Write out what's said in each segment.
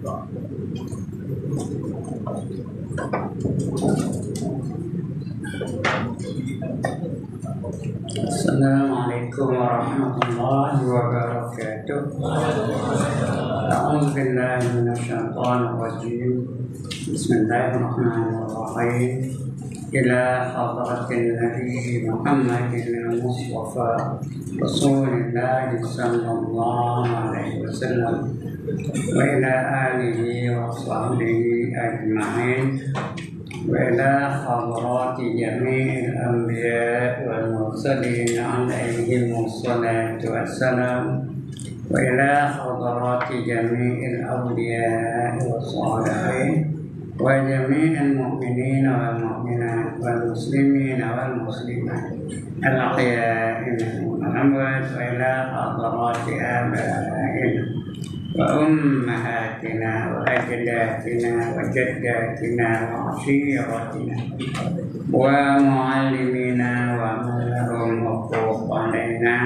Assalamualaikum warahmatullahi wabarakatuh. A'udzu billahi minasyaitonir rajim. Bismillahirrahmanirrahim. Ila hadratin Nabi Muhammadin al-Mustafa Rasulullah sallallahu alaihi wasallam wa ila alihi wa sahbihi ajma'in. وإلى حضرات جميع الأنبياء والمرسلين عليهم الصلاة والسلام وإلى حضرات جميع الأولياء والصالحين وجميع المؤمنين والمؤمنات والمسلمين والمسلمات الأحياء منهم والأموات وإلى حضرات آبائنا وأمهاتنا وأجدادنا وجداتنا وعشيرتنا ومعلمينا ومن لهم حقوق علينا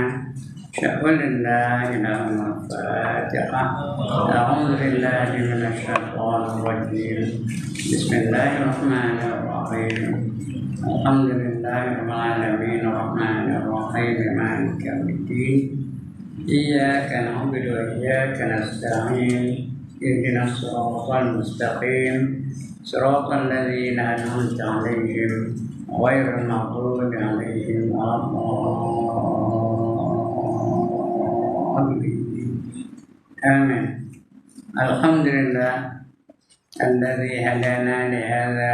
شأن الله لهم الفاتحة. أعوذ بالله من الشيطان الرجيم. بسم الله الرحمن الرحيم. الحمد لله رب العالمين الرحمن الرحيم مالك يوم الدين. إياك نعبد وإياك نستعين اهدنا الصراط المستقيم صراط الذين أنعمت عليهم غير المغضوب عليهم ولا الضالين. آمين. الحمد لله الذي هدانا لهذا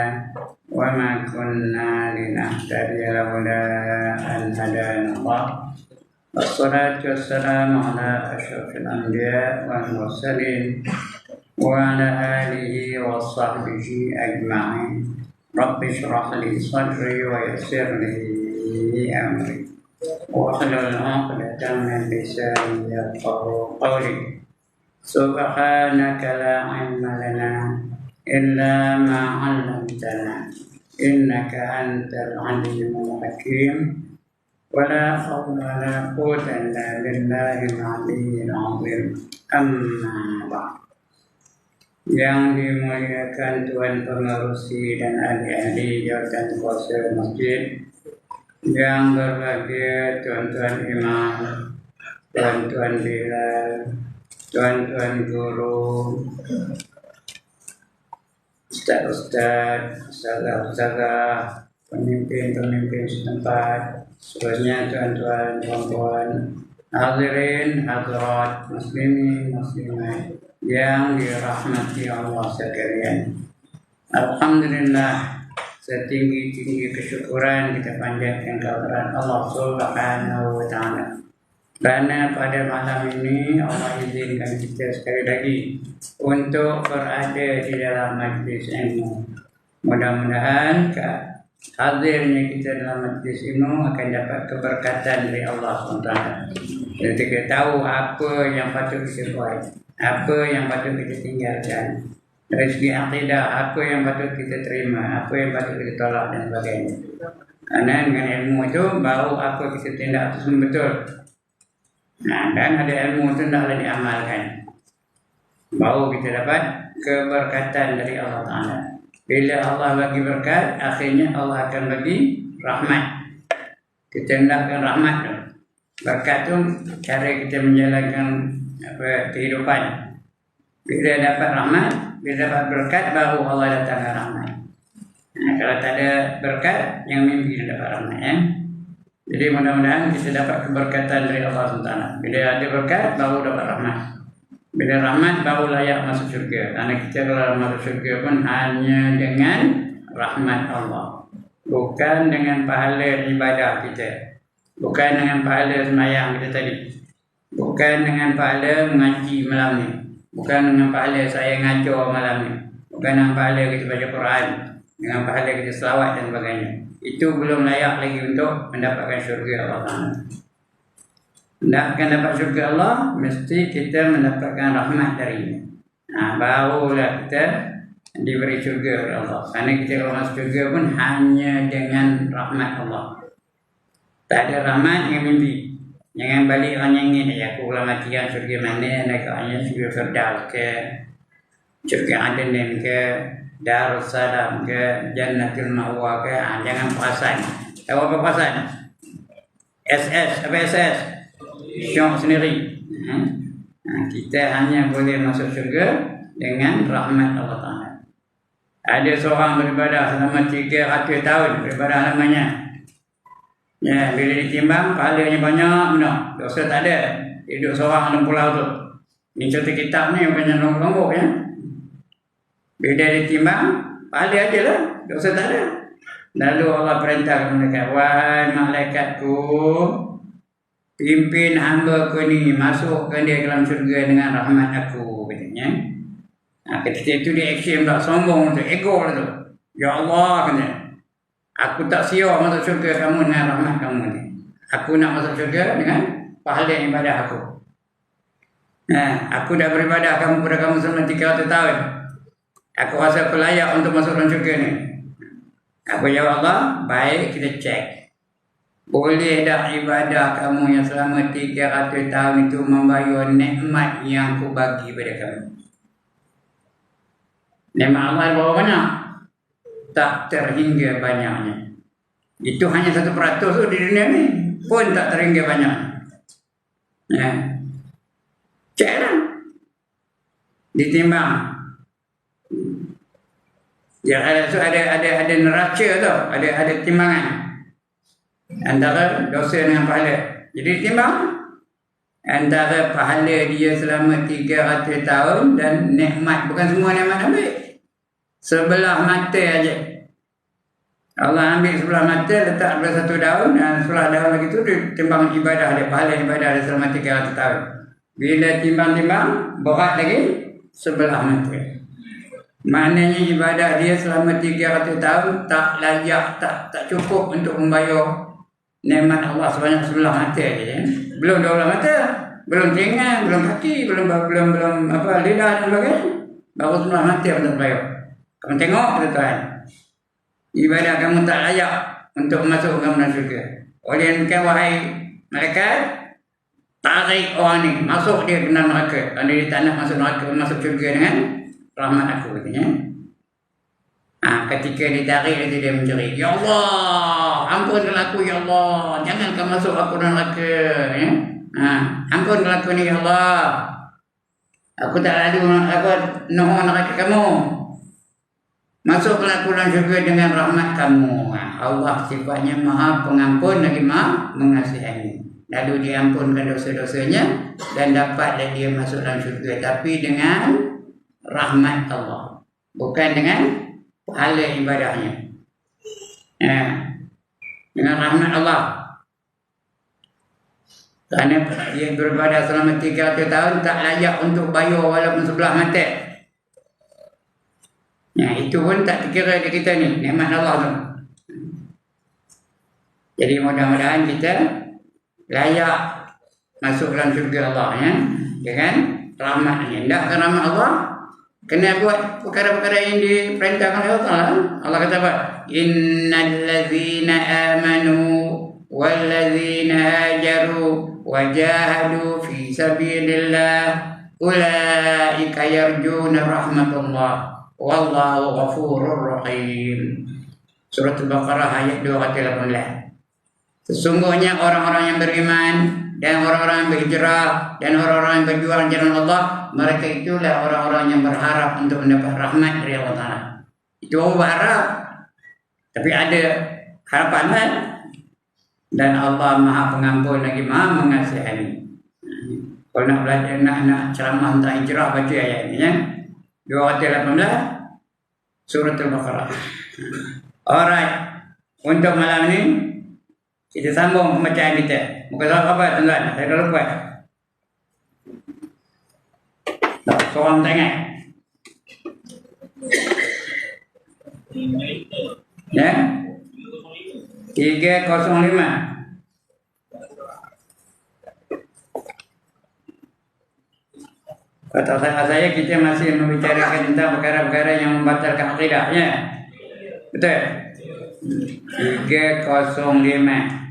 وما كنا لنهتدي لولا أن هدانا الله. والصلاة والسلام على أشرف الأنبياء والمرسلين وعلى آله وصحبه أجمعين. رب اشرح لي صدري ويسر لي أمري واحلل عقدة من لساني يفقهوا قولي. سبحانك لا علم لنا إلا ما علمتنا إنك أنت العليم الحكيم. ولا حول ولا قوة إلا بالله العلي العظيم. Amma ba'd. Yang dimuliakan Tuan Pengerusi dan ahli-ahli jawatan kuasa masjid, yang berbahagia tuan-tuan imam, tuan-tuan bilal, tuan-tuan guru, ustaz-ustaz, ustazah-ustazah, pemimpin-pemimpin setempat, seterusnya tuan-tuan, puan-puan, hadirin, hadirat, muslimin, muslimat yang dirahmati Allah sekalian. Alhamdulillah, setinggi-tinggi kesyukuran kita panjatkan kehadirat Allah Subhanahu wa taala. Karena pada malam ini Allah izinkan kita sekali lagi untuk berada di dalam majlis ilmu. Mudah-mudahan hadirnya kita dalam majlis ilmu akan dapat keberkatan dari Allah SWT. Jadi kita tahu apa yang patut kita buat, apa yang patut kita tinggalkan. Dari segi akidah, apa yang patut kita terima, apa yang patut kita tolak dan sebagainya. Karena dengan ilmu itu baru apa kita tindak itu semua betul. Nah, dan ada ilmu itu tidaklah diamalkan, baru kita dapat keberkatan dari Allah Ta'ala. Bila Allah bagi berkat, akhirnya Allah akan bagi rahmat. Kita hendakkan rahmat tu. Berkat tu cara kita menjalankan kehidupan. Bila dapat rahmat, bila dapat berkat, baru Allah datangkan rahmat. Nah, kalau tak ada berkat, yang mimpi dapat rahmat ya. Jadi mudah-mudahan kita dapat keberkatan dari Allah SWT. Bila ada berkat, baru dapat rahmat. Bila rahmat baru layak masuk syurga. Karena kita kalau masuk syurga pun hanya dengan rahmat Allah. Bukan dengan pahala ibadah kita. Bukan dengan pahala sembahyang kita tadi. Bukan dengan pahala mengaji malam ni. Bukan dengan pahala saya ngajar malam ni. Bukan dengan pahala kita baca Quran. Dengan pahala kita selawat dan sebagainya. Itu belum layak lagi untuk mendapatkan syurga Allah Ta'ala. Mendapatkan dapat syurga Allah, mesti kita mendapatkan rahmat darinya. Nah, barulah kita diberi syurga oleh Allah. Karena kita kalau masuk syurga pun hanya dengan rahmat Allah. Tak ada rahmat yang mimpi. Jangan balik orang yang ingin, aku kalau mati kan syurga mana, nak hanya syurga Firdaus ke. syurga Aden ke, Darussalam ke, Jannatul Ma'wa ke, jangan perasan. Tahu apa perasan? Apa SS? Syok sendiri. Kita hanya boleh masuk syurga dengan rahmat Allah Ta'ala. Ada seorang beribadah selama 300 tahun, beribadah lamanya. Ya, bila ditimbang, pahalanya banyak benar. Dosa tak ada. Hidup seorang dalam pulau tu. Ini contoh kitab ni bukannya lombok ya. Bila ditimbang, pahala aja lah. Dosa tak ada. Lalu Allah perintah kepada malaikat, wahai malaikatku, pimpin hamba ku ni, masukkan dia ke dalam syurga dengan rahmat aku, katanya. Ketika itu dia action tak sombong tu, ego tu. Ya Allah, katanya, aku tak siap masuk syurga kamu dengan rahmat kamu ni. Aku nak masuk syurga dengan pahala ibadah aku. Aku dah beribadah kepada kamu selama 300 tahun. Aku rasa aku layak untuk masuk dalam syurga ni. Apa jawab Allah? Baik, kita cek. Boleh tak ibadah kamu yang selama 300 tahun itu membayar nikmat yang aku bagi pada kamu? Nikmat Allah berapa banyak? Tak terhingga banyaknya. Itu hanya 1% di dunia ni pun tak terhingga banyak. Ceklah. Ditimbang. Ya, ada neraca tau, ada timbangan antara dosa dengan pahala. Jadi timbang antara pahala dia selama 300 tahun dan nikmat, bukan semua nikmat ambil. Sebelah mata aja. Allah ambil sebelah mata, letak pada 1 daun, dan sebelah daun lagi tu dia timbang ibadah dia, pahala ibadah dia selama 300 tahun. Bila timbang-timbang, berat lagi sebelah mata. Maknanya ibadah dia selama 300 tahun tak layak, tak cukup untuk membayar nikmat Allah sebanyak sebelah mata aja. Belum 12 mata, belum telinga, belum kaki, belum lidah dan sebagainya. Baru sebelah mata untuk bayar. Kamu tengok tuan, ibadah kamu tak layak untuk masuk ke dalam syurga. Oleh kerana wahai malaikat, tarik orang ni, masuk dia ke dalam neraka. Kerana dia tak nak masuk neraka, masuk syurga dengan rahmat aku, katanya. Ketika ditarik dia mencari, ya Allah, ampunkan aku ya Allah, jangan kau masuk aku dalam neraka, ya. Ampunkan aku ni ya Allah, aku tak lalu, aku nuhun neraka kamu, masuklah aku dalam syurga dengan rahmat kamu. Allah sifatnya maha pengampun lagi maha mengasihani. Lalu diampunkan dosa-dosanya dan dapatlah dia masuk dalam syurga, tapi dengan rahmat Allah, bukan dengan pahala ibadahnya. Dengan rahmat Allah. Kerana dia beribadah selama 300 tahun tak layak untuk bayar walaupun sebelah mata. Itu pun tak dikira di kita ni, nikmat Allah tu. Jadi mudah-mudahan kita layak masuk dalam syurga Allah, ya, dengan rahmatnya. Tidakkan rahmat Allah, kena buat perkara-perkara yang diperintahkan oleh Allah. Allah kata apa? Innal ladzina amanu wal ladzina hajaru wajahadu fi sabilillah ulaika yarjuna rahmatullah wallahu ghafurur rahim. Surah Al-Baqarah ayat 218. Sesungguhnya orang-orang yang beriman dan orang-orang yang berhijrah dan orang-orang yang berjuang di jalan Allah, mereka itulah orang-orang yang berharap untuk mendapat rahmat dari Allah Ta'ala. Itu berharap, tapi ada harapan kan? Dan Allah Maha Pengampun lagi Maha Mengasihani. Kalau nak belajar, nak ceramah tentang hijrah, baca ayat ini, ya. 218 Surah Al-Baqarah. Alright, untuk malam ini kita sambung pembacaan kita. Muka surat apa tuan-tuan? Saya dah lupa. Seorang tak ingat. Ya? 305. Kata saya kita masih membicarakan tentang perkara-perkara yang membatalkan akidah, ya? Betul? 305.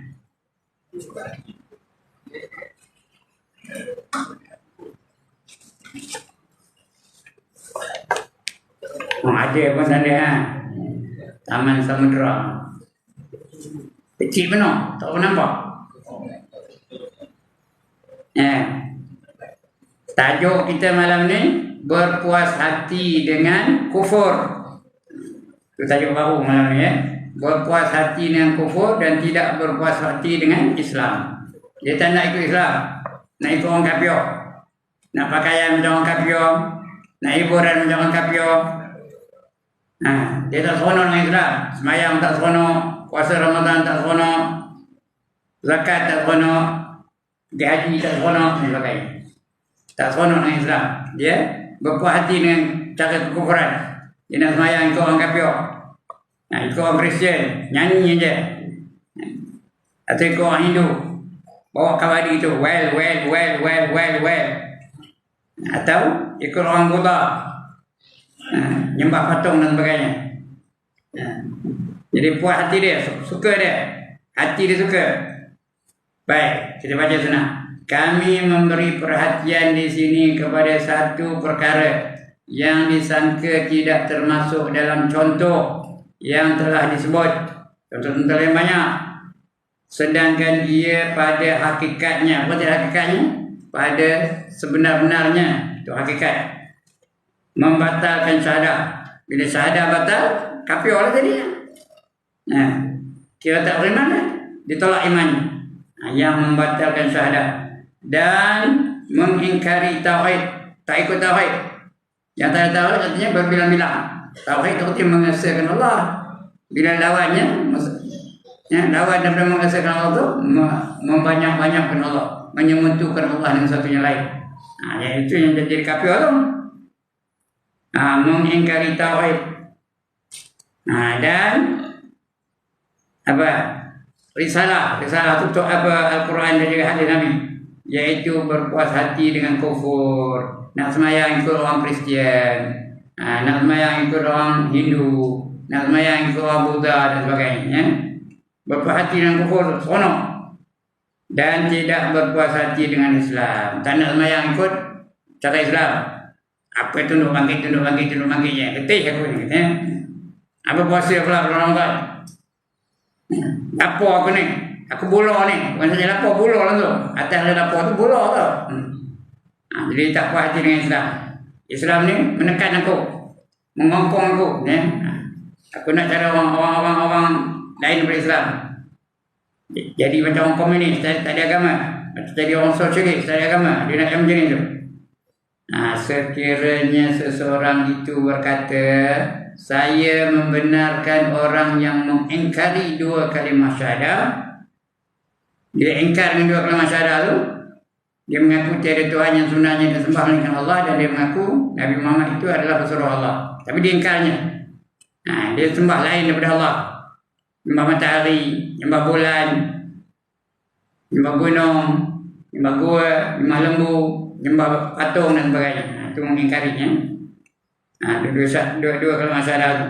Ada pun ada ha. Taman Samudra. Kecil benar, tak pernah nampak. Tajuk kita malam ni berpuas hati dengan kufur. Itu tajuk baru malam ni Berpuas hati dengan kufur dan tidak berpuas hati dengan Islam. Dia tak nak ikut Islam, nak ikut orang kafir. Nak pakaian macam orang kafir, nak hiburan macam orang kafir. Dia tak seronok dengan Islam. Semayang tak seronok, puasa Ramadan tak seronok, zakat tak seronok, pergi haji tak seronok, dan sebagainya. Tak seronok dengan Islam. Dia berpuas hati dengan cara kekufuran. Dia nak semayang ikut orang kafir, ikut orang Kristian, nyanyi je. Atau ikut orang Hindu, bawa kawadi itu, well. Atau ikut orang Buddha, nyembah patung dan sebagainya. Jadi puas hati dia, suka dia, hati dia suka. Baik, kita baca senang. Kami memberi perhatian di sini kepada satu perkara yang disangka tidak termasuk dalam contoh yang telah disebut. Contoh-contoh yang banyak. Sedangkan ia pada hakikatnya, apa dia hakikatnya? Pada sebenar-benarnya, itu hakikat. Membatalkan syahadah. Bila syahadah batal, kafir lah tadi. Kira tak beriman, ditolak imannya. Yang membatalkan syahadah. Dan mengingkari tauhid, tak ikut tauhid. Yang tak ada tauhid artinya berbilang-bilang. Tauhid itu artinya mengesahkan Allah. Bila lawannya, lawan daripada mengesahkan Allah itu membanyak-banyakkan Allah, menyemutukan Allah dengan satu yang lain. Itu yang jadi kafir tu. Mengingkari tauhid. Dan apa? Risalah itu untuk apa? Al-Quran dan juga hadis Nabi, iaitu berpuas hati dengan kufur. Nak semayang ikut orang Kristian, nak semayang ikut orang Hindu, nak semayang ikut orang Buddha dan sebagainya. Berpuas hati dengan kufur, seronok. Dan tidak berpuas hati dengan Islam. Tak nak semayang ikut cara Islam. Apa tunduk bangkitnya. Letih aku ni. Apa puasa pula bulan Ramadan. Lapar aku ni. Aku bola ni. Bukan saja lapar, bola lah tu. Atas ada lapar tu, bola tu. Jadi tak puas hati dengan Islam. Islam ni menekan aku, mengongkong aku. Aku nak cara orang lain daripada Islam. Jadi macam orang komunis, tak ada agama. Jadi orang sosialis, tak ada agama. Dia nak macam ni tu. Sekiranya seseorang itu berkata, saya membenarkan orang yang mengingkari dua kalimah syahadah. Dia ingkar dengan dua kalimah syahadah tu. Dia mengaku tiada Tuhan yang sebenarnya disembah melainkan Allah, dan dia mengaku Nabi Muhammad itu adalah pesuruh Allah. Tapi dia ingkarnya. Dia sembah lain daripada Allah. Nyembah matahari, nyembah bulan, nyembah gunung, nyembah gua, nyembah lembu, nyembah patung dan sebagainya. Itu mengingkarinya. Dua kalimah syahadah itu.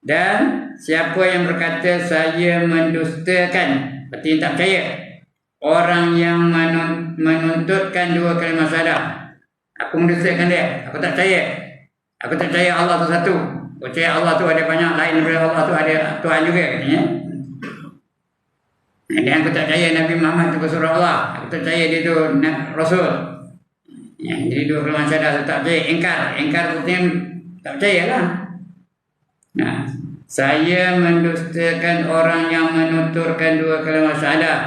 Dan siapa yang berkata saya mendustakan, berarti tak percaya, orang yang menuntutkan dua kalimah syahadah, aku mendustakan dia, aku tak percaya. Aku tak percaya Allah itu satu. Aku percaya Allah tu ada banyak lain daripada Allah tu, ada Tuhan juga katanya. Dan aku tak percaya Nabi Muhammad itu pesuruh Allah. Aku tak percaya dia tu Rasul. Jadi dua kalimah syahadah tu tak percaya. Engkar artinya tak percaya lah. Saya mendustakan orang yang menuturkan dua kalimah syahadah.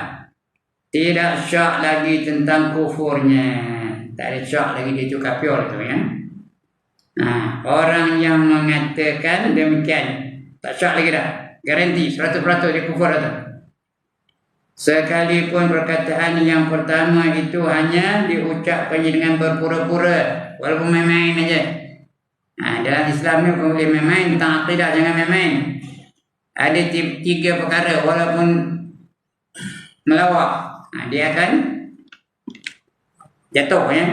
Tidak syak lagi tentang kufurnya. Tak ada syak lagi dia itu kafir tu ya. Orang yang mengatakan demikian, tak syak lagi dah. Garanti 100% dia kufur tu. Sekalipun perkataan yang pertama itu hanya diucapkannya dengan berpura-pura, walaupun main-main aja. Dalam Islam ni bukan boleh main-main, tentang akidah jangan main-main. Ada 3 perkara walaupun melawak, dia akan jatuh ya.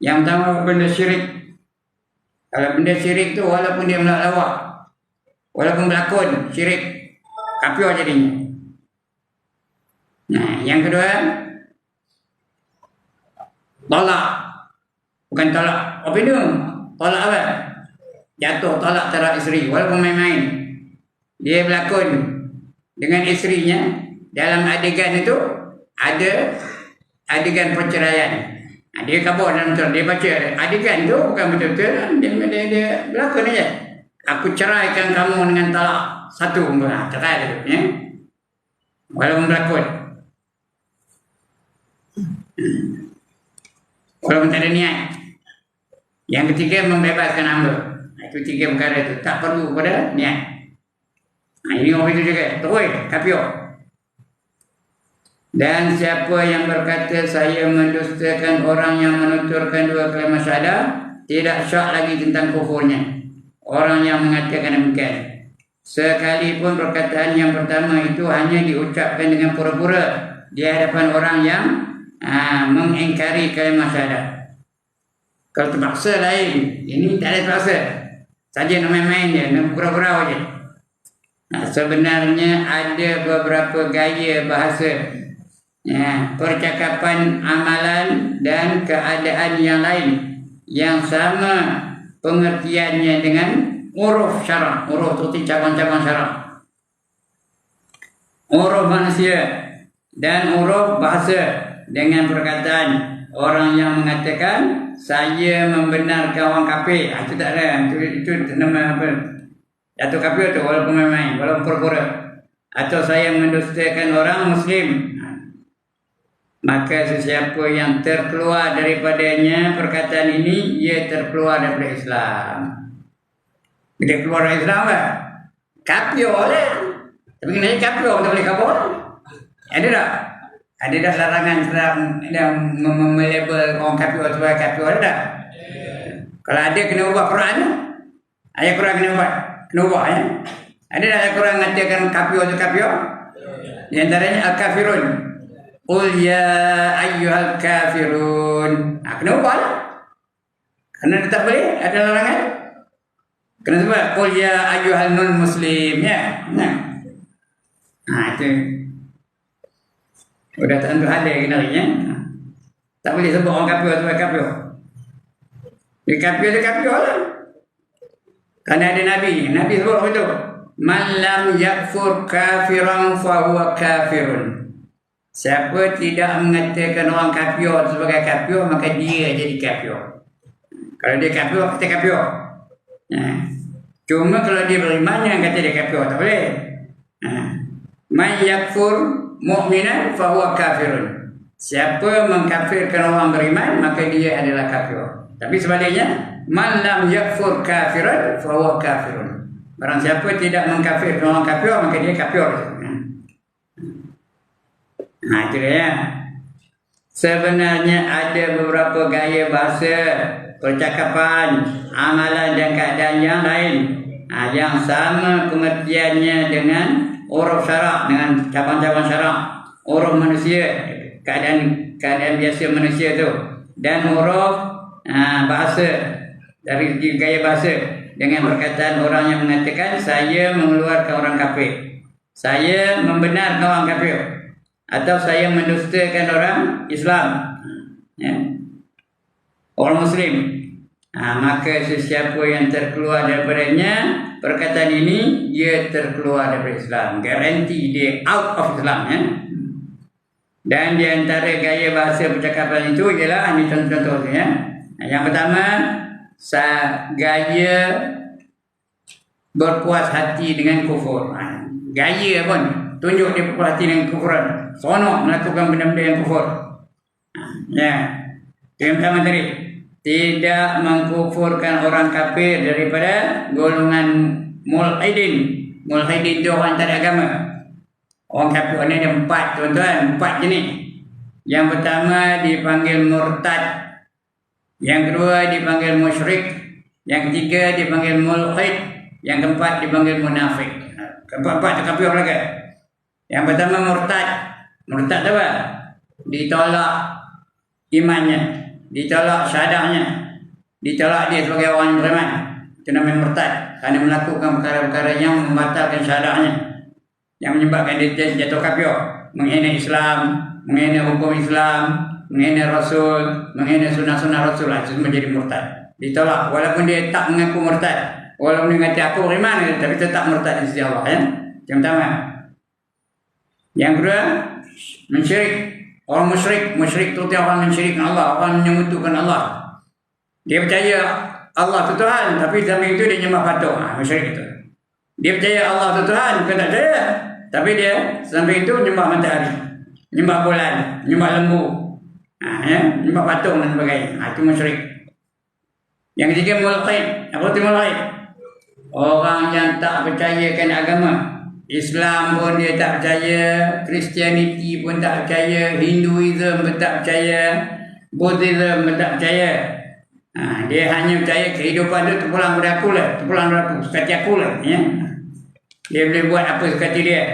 Yang pertama benda syirik. Kalau benda syirik tu walaupun dia melawak, walaupun berlakon syirik, kafir jadinya. Yang kedua, tolak. Bukan tolak apa itu? Tolak apa? jatuh tolak terhadap isteri walaupun main-main. Dia berlakon dengan isterinya, dalam adegan itu ada adegan perceraian. Dia kabur dalam betul, dia baca adegan tu bukan betul-betul, dia berlakon aja. Aku ceraikan kamu dengan talak satu, cerai tu, ya. Walaupun berlakon, walaupun tak ada niat. Yang ketiga, membebaskan hamba. Itu 3 perkara itu, tak perlu pada niat. Ini orang itu juga, terus kafir. Dan siapa yang berkata saya mendustakan orang yang menuturkan 2 kalimah syahadah, tidak syak lagi tentang kufurnya. Orang yang mengatakan demikian, sekalipun perkataan yang pertama itu hanya diucapkan dengan pura-pura di hadapan orang yang mengingkari kalimah syahadah. Kalau terpaksa lain, ini tak ada terpaksa, saja nak main-main je, nak pura-pura je. Sebenarnya ada beberapa gaya bahasa, percakapan, amalan dan keadaan yang lain yang sama pengertiannya dengan uruf syarak. Uruf itu cabang-cabang syarak, uruf manusia dan uruf bahasa. Dengan perkataan orang yang mengatakan saya membenarkan orang kafir, itu tak ada, itu nama apa, jatuh kafir tu walaupun main-main, walaupun pura-pura. Atau saya mendustakan orang muslim, maka sesiapa yang terkeluar daripadanya perkataan ini, ia terkeluar daripada Islam. Dia keluar dari Islam kan? Kafir lah. Tapi kena kafir, tak boleh kabur. Ada tak? Ada dah larangan yang melabel orang kafir sebagai kafir, ada tak? Kalau ada, kena ubah Quran. Ayat Quran kena ubah, ya? Ada tak ayat Quran mengatakan kafir itu kafir? Di antaranya al-kafirun. Qul ya ayyuhal kafirun. Kena ubah lah. Kerana tak boleh, ada larangan. Kena sebut qul ya ayyuhal non muslim, ya. Itu sudah tentu ada kenarinya. Tak boleh sebut orang kafir sebagai kafir. Dia kafir itu kafir lah. Kerana ada Nabi sebut begitu. Man lam yakfur kafiran fahuwa kafirun. Siapa tidak mengatakan orang kafir sebagai kafir, maka dia jadi kafir. Kalau dia kafir, kata kafir. Cuma kalau dia beriman, yang kata dia kafir, tak boleh. Man yakfur mu'minan fahuwa kafirun. Siapa mengkafirkan orang beriman, maka dia adalah kafir. Tapi sebaliknya, man lam yakfur kafiran fahuwa kafirun. Barang siapa tidak mengkafirkan orang kafir, maka dia kafir. Itu dia. Sebenarnya ada beberapa gaya bahasa, percakapan, amalan dan keadaan yang lain yang sama pengertiannya dengan uruf syarak, dengan cabang-cabang syarak, uruf manusia, keadaan biasa manusia tu, dan uruf bahasa, dari gaya bahasa, dengan perkataan orang yang mengatakan saya mengeluarkan orang kafir, saya membenarkan orang kafir, atau saya mendustakan orang Islam, orang Muslim. Maka sesiapa yang terkeluar daripadanya perkataan ini, dia terkeluar daripada Islam. Garanti dia out of Islam, ya. Dan di antara gaya bahasa percakapan itu ialah, ini contoh-contohnya. Yang pertama, gaya berpuas hati dengan kufur. Gaya pun tunjuk dia berpuas hati dengan kufuran, seronok melakukan benda-benda yang kufur. Yang pertama tadi, tidak mengkufurkan orang kafir daripada golongan mulhidin. Mulhidin itu orang tak ada agama. Orang kafir ini ada 4, tuan-tuan, 4 jenis. Yang pertama dipanggil murtad, yang kedua dipanggil musyrik, yang ketiga dipanggil mulhid, yang keempat dipanggil munafik. Keempat-empat itu kafir lagi. Yang pertama murtad. Murtad apa? Ditolak imannya, ditolak syahadahnya, ditolak dia sebagai orang yang beriman. Itu namanya murtad, kerana melakukan perkara-perkara yang membatalkan syahadahnya, yang menyebabkan dia jatuh kafir, menghina Islam, menghina hukum Islam, menghina Rasul, menghina sunnah-sunnah Rasul, itu menjadi murtad. Ditolak walaupun dia tak mengaku murtad, Walaupun dia kata aku beriman, tapi tetap murtad di sisi Allah. Ya? Yang pertama. Yang kedua, mensyrik. Orang musyrik itu orang mensyirikkan Allah, orang menyekutukan Allah. Dia percaya Allah itu Tuhan, tapi sambil itu dia nyembah patung. Musyrik itu. Dia percaya Allah itu Tuhan, bukan tak percaya. Tapi dia sambil itu nyembah matahari, nyembah bulan, nyembah lembu, nyembah patung dan sebagainya. Itu musyrik. Yang ketiga, mulhid. Apa itu mulhid? Orang yang tak percayakan agama. Islam pun dia tak percaya, Kristianiti pun tak percaya, Hinduism pun tak percaya, Buddhism pun tak percaya. Dia hanya percaya kehidupan dia terpulang pada aku lah, terpulang pada aku, sekati aku lah. Ya? Dia boleh buat apa sekati dia.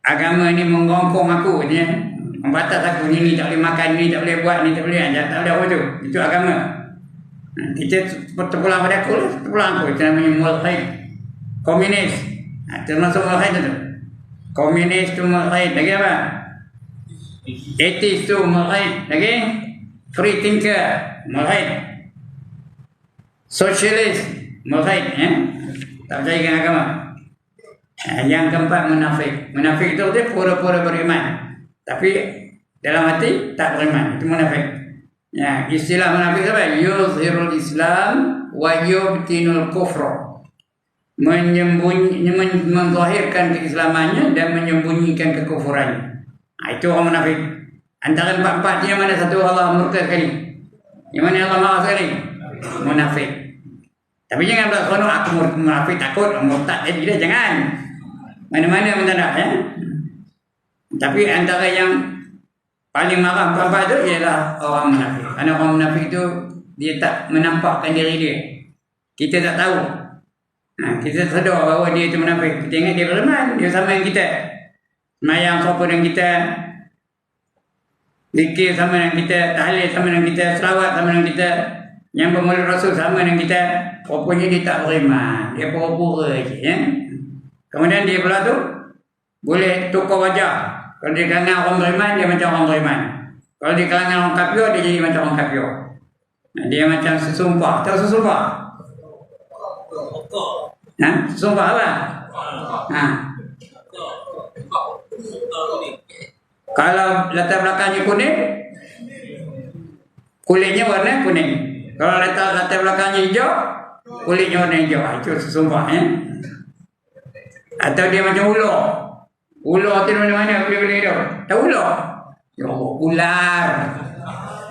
Agama ni menggongkong aku, ya? Membatas aku, ni tak boleh makan, ni tak boleh buat, ni tak boleh, tak boleh apa tu. Itu agama. Kita terpulang pada aku lah, terpulang aku. Itu namanya mulhid. Komunis. Termasuk mulhid itu. Komunis tu mulhid. Lagi apa? Atheist tu mulhid. Lagi? Free thinker mulhid. Socialist mulhid. Tak percaya dengan agama. Yang keempat, munafik. Munafik itu dia pura-pura beriman, tapi dalam hati tak beriman. Itu munafik. Ya, istilah munafik apa? Yuzhirul Islam wa yubtinul kufra. Menzahirkan keislamannya dan menyembunyikan kekufurannya. Itu orang munafik. Antara empat-empat yang mana satu Allah murka sekali? Yang mana Allah marah sekali? Munafik. Tapi jangan berkata aku munafik takut murtad jadi dia, jangan. Mana-mana pun tak ada, ya. Tapi antara yang paling marah empat-empat itu ialah orang munafik. Kerana orang munafik itu dia tak menampakkan diri dia. Kita tak tahu. Kita sedar bahawa dia itu munafik. Kita ingat dia beriman, dia sama dengan kita. Semayang sama dengan kita, zikir sama dengan kita, tahlil sama dengan kita, selawat sama dengan kita, yang bermula Rasul sama dengan kita. Rupanya dia tak beriman, dia pura-pura je, ya. Kemudian dia pula tu boleh tukar wajah. Kalau di kalangan orang beriman, dia macam orang beriman. Kalau di kalangan orang kafir, dia jadi macam orang kafir. Dia macam sesumpah. Tahu sesumpah? Sesumpah apa? Kalau latar belakangnya kuning, kulitnya warna kuning. Kalau latar belakangnya hijau, kulitnya warna hijau. Itu sesumpah, ya. Atau dia macam ular. Ular tu mana-mana boleh hidup. Tahu ular? Ya Allah, ular.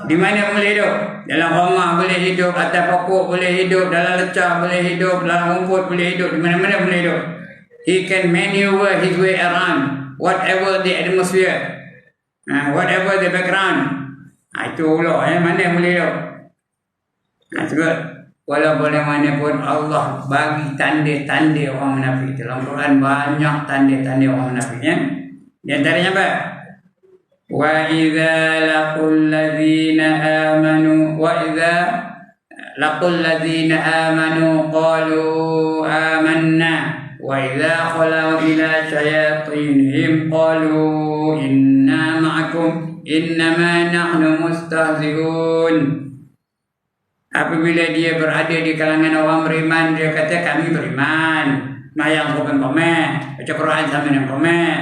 Di mana boleh hidup? Dalam rumah boleh hidup, atas pokok boleh hidup, dalam lecah boleh hidup, dalam rumput boleh hidup, di mana-mana boleh hidup. He can maneuver his way around whatever the atmosphere, whatever the background. Itu ular, mana boleh hidup. Sebab walaupun mana pun Allah bagi tanda-tanda orang munafik. Dalam Quran banyak tanda-tanda orang munafik, ya. Di antaranya apa? Wa idza laqul ladzina amanu qalu amanna wa idza khalau ila syayatinihim qalu inna ma'akum innama nahnu mustahzi'un. Apabila dia berada di kalangan orang beriman, dia kata kami beriman. Mayang bukan komen, baca Quran sama dengan komen,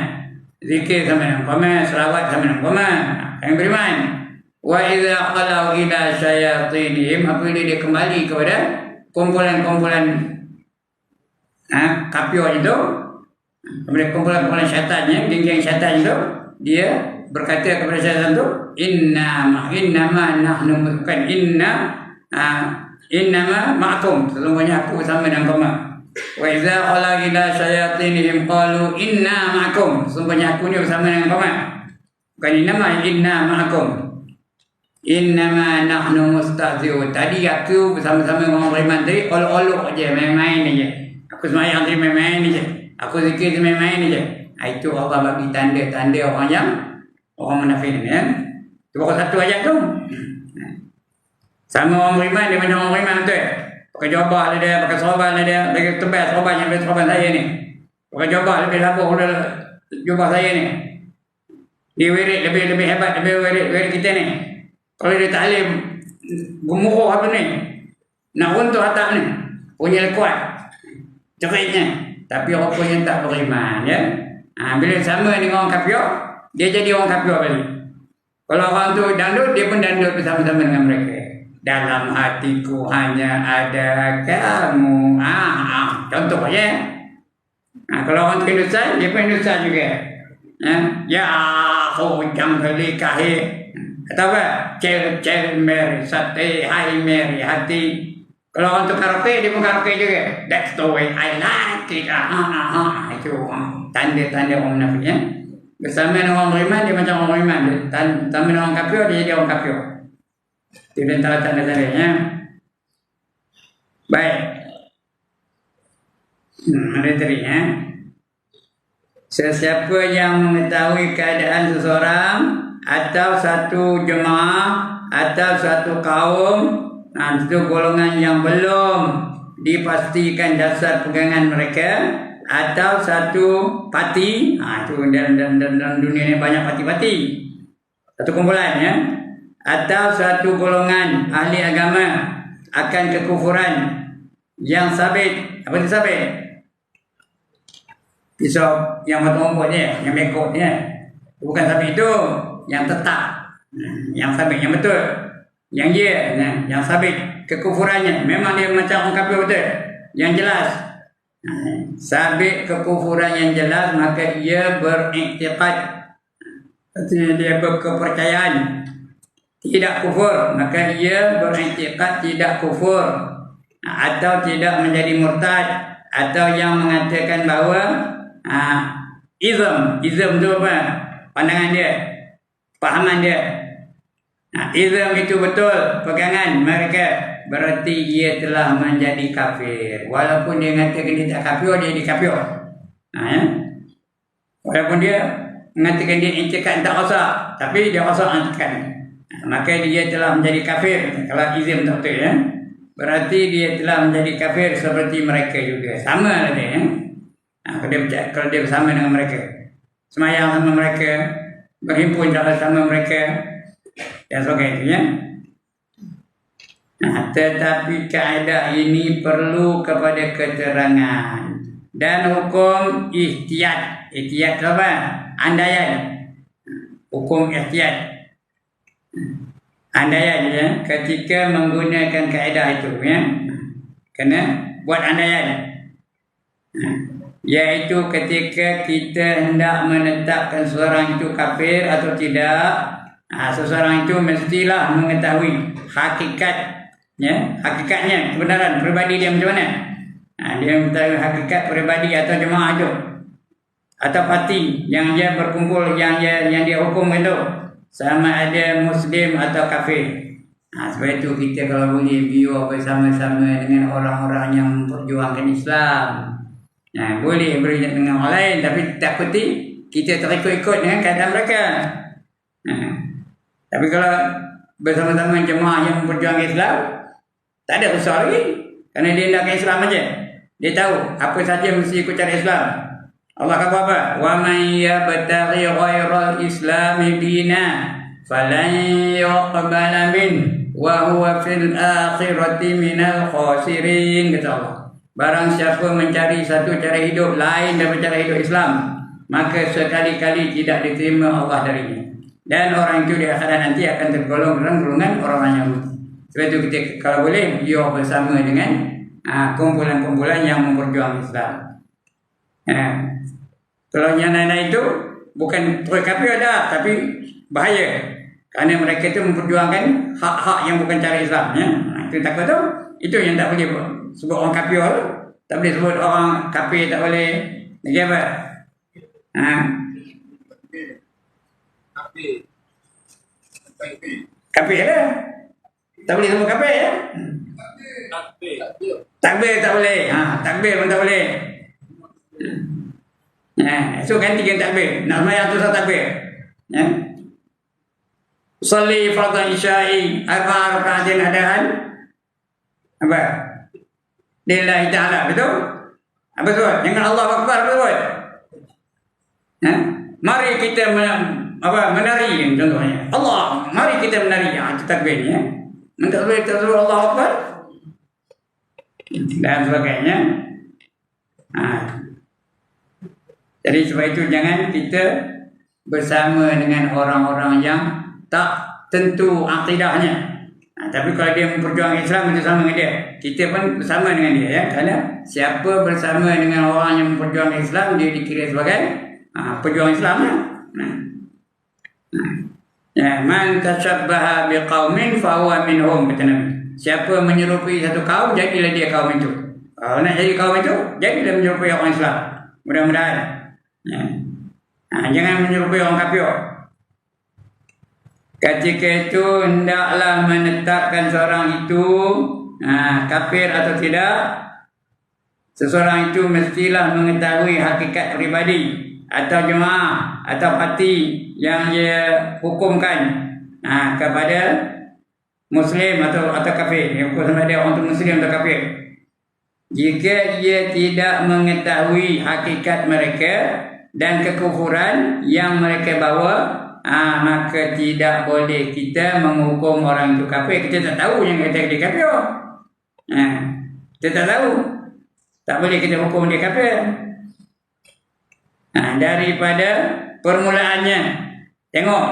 zikir sama dengan komen, selawat sama dengan komen. Yang beriman. Wa idza khalau ila syayatinihim, apabila dia kembali kepada kumpulan-kumpulan kafir itu, kepada kumpulan-kumpulan syaitannya, geng-geng syaitan itu, dia berkata kepada syaitan itu, innama nahnu bukan innama ma'akum, sesungguhnya aku bersama dengan kamu. Wa idza khala ila syayatinihim qalu inna ma'akum, sesungguhnya aku ni bersama dengan kamu. Bukan inna ma'akum. Innama nahnu mustahzi'un. Tadi aku bersama-sama dengan orang beriman tadi olok-olok aja, main-main aja. Aku sembahyang tadi main-main aja. Aku zikir main-main aja. Itu Allah bagi tanda-tanda orang munafik ni, ya. Itu baru satu ayat tu. Sama orang beriman, dia macam orang beriman betul. Pakai jubah dia, pakai sorban dia, pakai tebal sorban yang lebih sorban saya ni. Pakai jubah lebih labuh daripada jubah saya ni. Dia wirid lebih hebat daripada wirid kita ni. Kalau dia talim gemuruh apa ni, nak runtuh atap ni. punya kuat ceritanya, tapi rupanya tak beriman ya. Bila sama dengan orang kafir, dia jadi orang kafir balik. Kalau orang tu dandut, dia pun dandut bersama-sama dengan mereka. Dalam hatiku hanya ada kamu. Contoh ya. Kalau orang tu Hindustan, dia pun Hindustan juga. Ya aku jam kali kahir. Atau apa? Cel Mary, sate, hai Mary, hati. Kalau orang tu karaoke, dia pun karaoke juga. That's the way I like it. Itu tanda-tanda orang munafik ya. Bersama dengan orang beriman, dia macam orang beriman. Bersama dengan orang kafir, dia jadi orang kafir. Itu di antara tanda-tandanya. Baik. Ada tadi ya. Sesiapa yang mengetahui keadaan seseorang atau satu jemaah atau satu kaum, itu golongan yang belum dipastikan dasar pegangan mereka, atau satu parti, itu dalam dunia ini banyak parti-parti, satu kumpulan ya, atau satu golongan ahli agama akan kekufuran yang sabit. Apa itu sabit? Pisau yang batu rumputnya, yang bekoknya, bukan sabit itu, yang tetap, yang sabit, yang betul, yang yang sabit kekufurannya. Memang dia macam orang kafir betul, yang jelas. Sabit kekufuran yang jelas, maka ia beriktikad, artinya dia berkepercayaan tidak kufur, maka ia beriktikad tidak kufur, atau tidak menjadi murtad, atau yang mengatakan bahawa izm itu apa? Pandangan dia, pahaman dia. Izm itu betul pegangan mereka, berarti dia telah menjadi kafir. Walaupun dia mengatakan dia tak kafir, dia jadi kafir. Ya? Walaupun dia mengatakan dia iktikad tak rosak, tapi dia rosak iktikad, maka dia telah menjadi kafir. Kalau izm tak betul ya, berarti dia telah menjadi kafir seperti mereka juga. Sama lah dia ya? Kalau dia bersama dengan mereka, semayang sama mereka, berhimpun sama mereka dan sebagainya. Tetapi kaedah ini perlu kepada keterangan dan hukum ihtiyat. Ihtiyat apa? Andaian. Hukum ihtiyat, andaian ya, ketika menggunakan kaedah itu ya, kena buat andaian. Yaitu ketika kita hendak menetapkan seseorang itu kafir atau tidak, seseorang itu mestilah mengetahui hakikatnya, kebenaran peribadi dia macam mana. Dia mengetahui hakikat peribadi atau jemaah itu, atau parti yang dia berkumpul, yang dia hukum itu, sama ada Muslim atau kafir. Sebab itu kita kalau boleh biar bersama-sama dengan orang-orang yang memperjuangkan Islam. Boleh berikat dengan orang lain, tapi tak peti kita terikut-ikut dengan keadaan mereka. Tapi kalau bersama-sama jemaah yang memperjuangkan Islam, tak ada usaha lagi, kerana dia nak Islam aja. Dia tahu apa saja mesti ikut cara Islam. Allah kata apa? Wa man yabtaghi ghairal islami dina falan yuqbala min wa huwa fil akhirati minal khasirin, kata Allah. Barang siapa mencari satu cara hidup lain daripada cara hidup Islam, maka sekali-kali tidak diterima Allah darinya. Dan orang itu di akhirat nanti akan tergolong dalam golongan orang yang rugi. Sebab itu kita kalau boleh biar bersama dengan kumpulan-kumpulan yang memperjuangkan Islam. Kalau yang lain-lain itu bukan terus kafir dah, tapi bahaya, kerana mereka itu memperjuangkan hak-hak yang bukan cara Islam ya. Itu takut tu, itu yang tak boleh sebut orang kafir, tak boleh sebut orang kafir, tak boleh lagi apa? Kafir lah, tak boleh sebut kafir ya. Takbir tak boleh, takbir pun tak boleh. So gantikan takbir, nak semayang tu sah takbir ya. Salli fardhan isya'i arba'a raka'atin adahan apa? Lillahi ta'ala, betul? Apa tu? Jangan Allah Akbar, betul? Mari kita menari contohnya. Allah, mari kita menari. Itu takbirnya. Minta boleh Allah Akbar. dan sebagainya. Jadi sebab itu jangan kita bersama dengan orang-orang yang tak tentu akidahnya. Tapi kalau dia memperjuangkan Islam, itu sama dengan dia. Kita pun bersama dengan dia, ya. Kerana siapa bersama dengan orang yang memperjuangkan Islam, dia dikira sebagai pejuang Islam, ya. Ya, man tashabbaha biqaumin fahuwa minhum, kata Nabi. Siapa menyerupai satu kaum, jadilah dia kaum itu. Kalau nak jadi kaum itu, jadilah menyerupai orang Islam. Mudah-mudahan. Ya. Jangan menyerupai orang kafir. Ketika itu hendaklah menetapkan seorang itu kafir atau tidak. Seseorang itu mestilah mengetahui hakikat peribadi atau jemaah atau parti yang dia hukumkan kepada Muslim atau kafir. Yang hukum sama dia orang itu Muslim atau kafir. Jika dia tidak mengetahui hakikat mereka dan kekufuran yang mereka bawa, maka tidak boleh kita menghukum orang itu kafir. Kita tak tahu yang kata dia kafir. Kita tak tahu. Tak boleh kita hukum dia kafir. Daripada permulaannya, tengok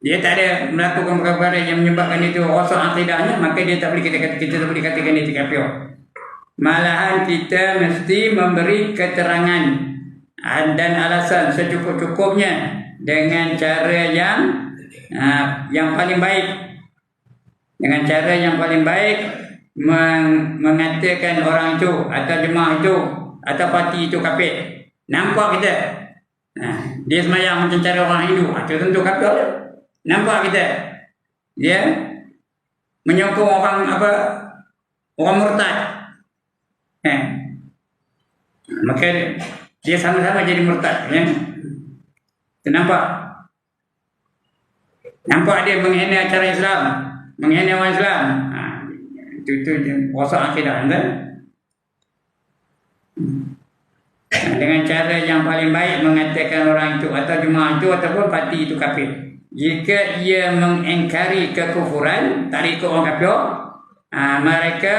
dia tak ada melakukan perkara yang menyebabkan itu rosak akidahnya, maka dia tak boleh kita tak boleh katakan dia kafir. Malahan kita mesti memberi keterangan dan alasan secukup-cukupnya dengan cara yang paling baik. Dengan cara yang paling baik mengatakan orang itu atau jemaah itu atau parti itu kafir. Nampak kita dia semayang macam cara orang Hindu, itu tentu kafir. Nampak kita dia menyokong orang orang murtad, maka dia sama-sama jadi murtad, ya. Nampak dia menghina cara Islam, menghina orang Islam. Itu rosak akidah, kan? Dengan cara yang paling baik mengatakan orang itu atau jemaah itu ataupun parti itu kafir. Jika ia mengingkari kekufuran, tak ikut orang kafir, mereka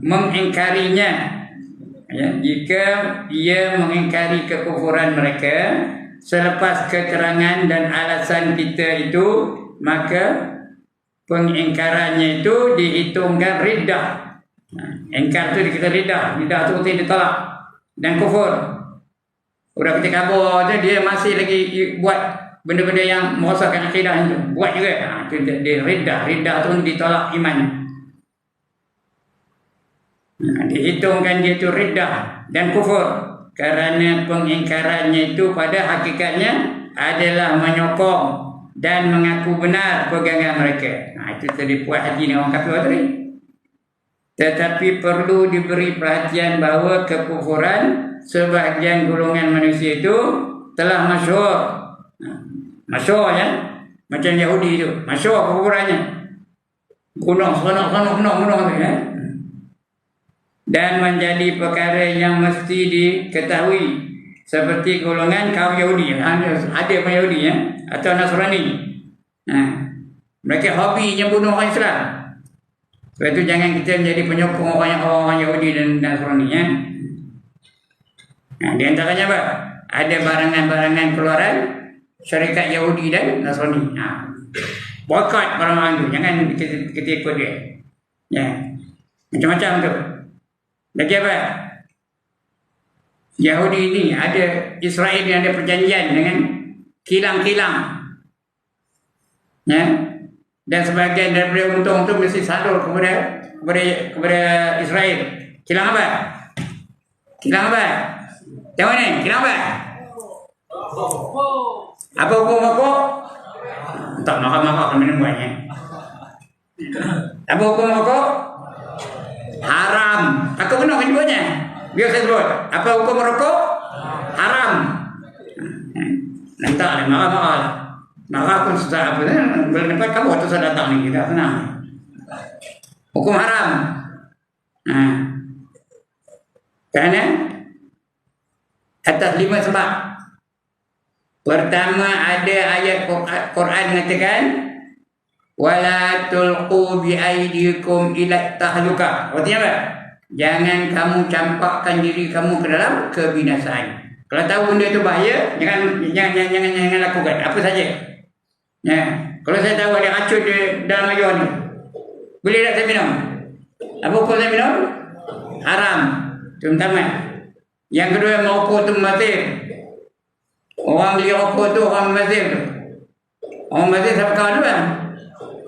mengingkarinya. Ya, jika ia mengingkari kekufuran mereka selepas keterangan dan alasan kita itu, maka pengingkarannya itu dihitungkan riddah. Ingkar itu dikata riddah. Riddah itu mesti ditolak dan kufur. Udah kita kabur tu, dia masih lagi buat benda-benda yang merosakkan akidah itu, buat juga. Itu dia riddah. Riddah itu ditolak iman. Dihitungkan dia itu riddah dan kufur kerana pengingkarannya itu pada hakikatnya adalah menyokong dan mengaku benar pegangan mereka. Itu tadi puas hati ni orang kafir tadi. Tetapi perlu diberi perhatian bahawa kekufuran sebahagian golongan manusia itu telah masyhur. Masyhur, ya. Macam Yahudi itu, masyhur kekufurannya. Bunuh, ya. Dan menjadi perkara yang mesti diketahui, seperti golongan kaum Yahudi. Ada pun Yahudi, ya, atau Nasrani. Mereka hobinya bunuh orang Islam. Sebab itu jangan kita menjadi penyokong orang Yahudi dan Nasrani, ya. Di antaranya apa? Ada barangan-barangan keluaran syarikat Yahudi dan Nasrani. Boikot barang-barang itu, jangan kita ikut dia. Ya. Macam-macam tu. Lagi apa? Yahudi ini ada Israel yang ada perjanjian dengan kilang-kilang, ya. Dan sebahagian daripada untung itu mesti salur kepada Israel. Kilang apa? Kilang apa? Tengok ni, kilang apa? Apa hukum rokok? Tak marah-marah kalau minum buahnya. Apa hukum rokok? Haram. Aku benar menyebutnya. Biar saya sebut. Apa hukum rokok? Haram. Nanti ada marah-marah. Marah pun susah apa. Bila dapat kamu atau saya datang ni. Kita senang. Hukum haram. Kerana atas 5 sebab. Pertama, ada ayat Quran mengatakan wala tulqu bi aydikum ila tahlukah. Artinya apa? Jangan kamu campakkan diri kamu ke dalam kebinasaan. Kalau tahu benda itu bahaya, jangan lakukan apa saja. Ya, kalau saya tahu ada racun di dalam air ni, boleh tak saya minum? Apa pun saya minum? Haram. Itu pertama. Yang kedua, merokok itu membazir. Orang beli rokok tu orang membazir tu. Orang membazir siapa kawan tu kan?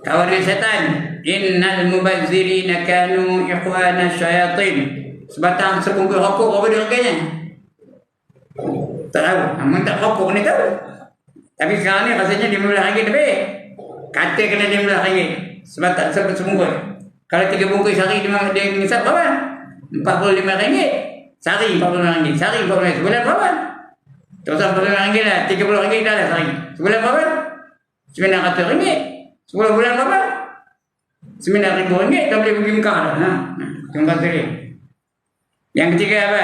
Kawan dengan syaitan. Innal mubazzirina kanu ikhwana syayatin. Sebatang sebungkus rokok berapa dia harganya? Tak tahu. Memang tak rokok ni tahu. Tapi sekarang ni rasanya RM15 lebih. Kata kena RM15. Sebatang sebungkus. Kalau 3 bungkus sehari dia ngisap berapa? RM45. Sehari RM45. Sehari RM45. Sebulan berapa? Tak usah RM45 lah. RM30 dah lah sehari. Sebulan berapa? RM900. Sebulan berapa? RM9,000 dah boleh pergi Mekah dah. Terima kasih. Yang ketiga apa?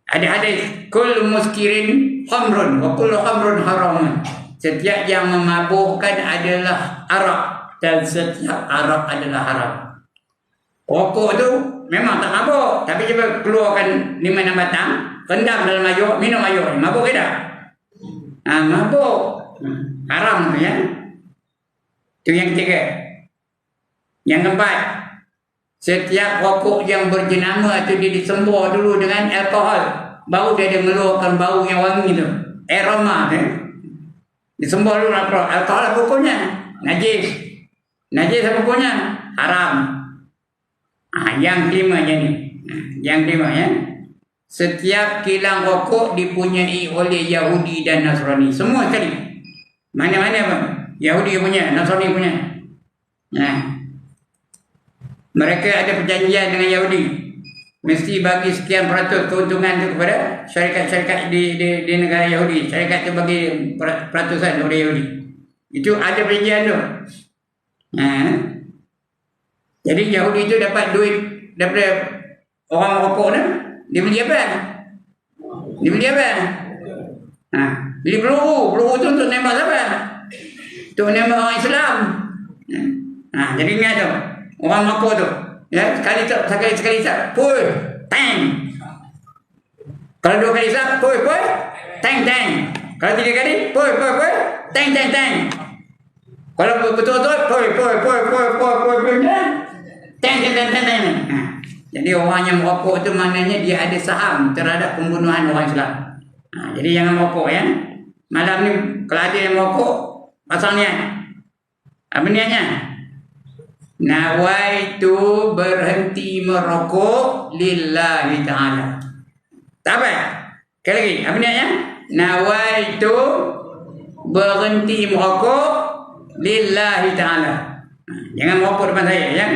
Ada hadis kul muskirin khamrun wa kullu khamrun haram. Setiap yang memabukkan adalah arak dan setiap arak adalah haram. Rokok tu memang tak mabuk, tapi cuba keluarkan 5-6 batang, rendam dalam air, minum air. Mabuk ke tak? Mabuk. Haram tu ya. Itu yang ketiga. Yang keempat, setiap rokok yang berjenama itu dia disembur dulu dengan alkohol, baru dia mengeluarkan bau yang wangi tu, aroma tu. Disembur dulu alkohol. Alkohol apa hukumnya? Najis. Najis apa hukumnya? Haram. Yang kelima je ni. Yang kelima ya. Setiap kilang rokok dipunyai oleh Yahudi dan Nasrani. Semua sekali. Mana-mana pun. Yahudi punya, Nasrani punya. Mereka ada perjanjian dengan Yahudi. Mesti bagi sekian peratus keuntungan itu kepada syarikat-syarikat di negara Yahudi. Syarikat itu bagi peratusan kepada Yahudi. Itu ada perjanjian tu. Jadi Yahudi itu dapat duit daripada orang rokok tu. Dia beli apa? Dia beli apa? Beli peluru. Peluru tu untuk nembak siapa? Untuk nembak orang Islam. Jadi ingat tu. Orang rokok tu. Ya, sekali sap. Pul. Tang. Kalau 2 kali sap. Pul. Tang. Kalau 3 kali. Pul. Tang. Kalau betul-betul. Pul. Tang. Jadi orang yang merokok tu maknanya dia ada saham terhadap pembunuhan orang Islam. Jadi jangan merokok ya. Malam ni kalau ada yang merokok, pasang niat. Apa niatnya? Nawaitu berhenti merokok lillahi ta'ala. Tak apa? Sekali lagi. Apa niatnya? Nawaitu berhenti merokok lillahi ta'ala. Jangan merokok depan saya ya.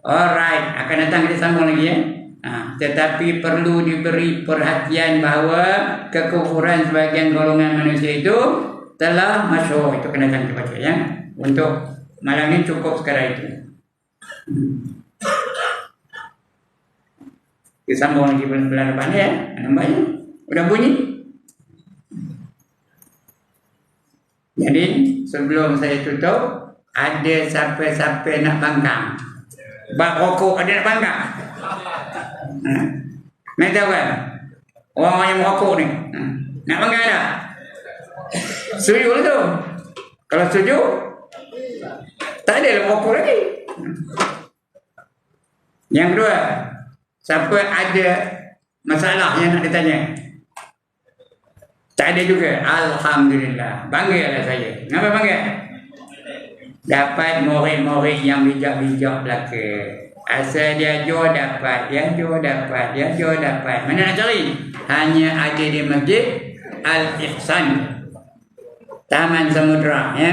Alright, akan datang kita sambung lagi ya. Tetapi perlu diberi perhatian bahawa kekufuran sebagian golongan manusia itu telah masyhur. Itu kena datang kita baca ya. Untuk malam ini cukup sekadar itu. Kita sambung lagi bulan depan ya. Nampaknya udah bunyi. Jadi sebelum saya tutup, ada siapa-siapa nak bangkang? Bak rokok ada nak bangkang? Nak tahu kan? Orang yang merokok ni nak bangkang tak? Setuju tu? Kalau setuju, tak ada merokok lagi. Yang kedua, siapa ada masalah yang nak ditanya? Tak ada juga. Alhamdulillah. Banggalah saya. Kenapa bangga? Dapat murid-murid yang bijak-bijak belaka. Asal dia jauh dapat, yang jauh dapat, yang jauh dapat. Mana nak cari? Hanya ada di Masjid Al-Ihsan, Taman Samudra ya.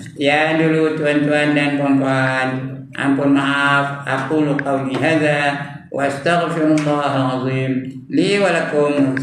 Sekian dulu tuan-tuan dan puan-puan. Ampun maaf. Aqulu qawli hadza wa astaghfirullahal azim li wa lakum.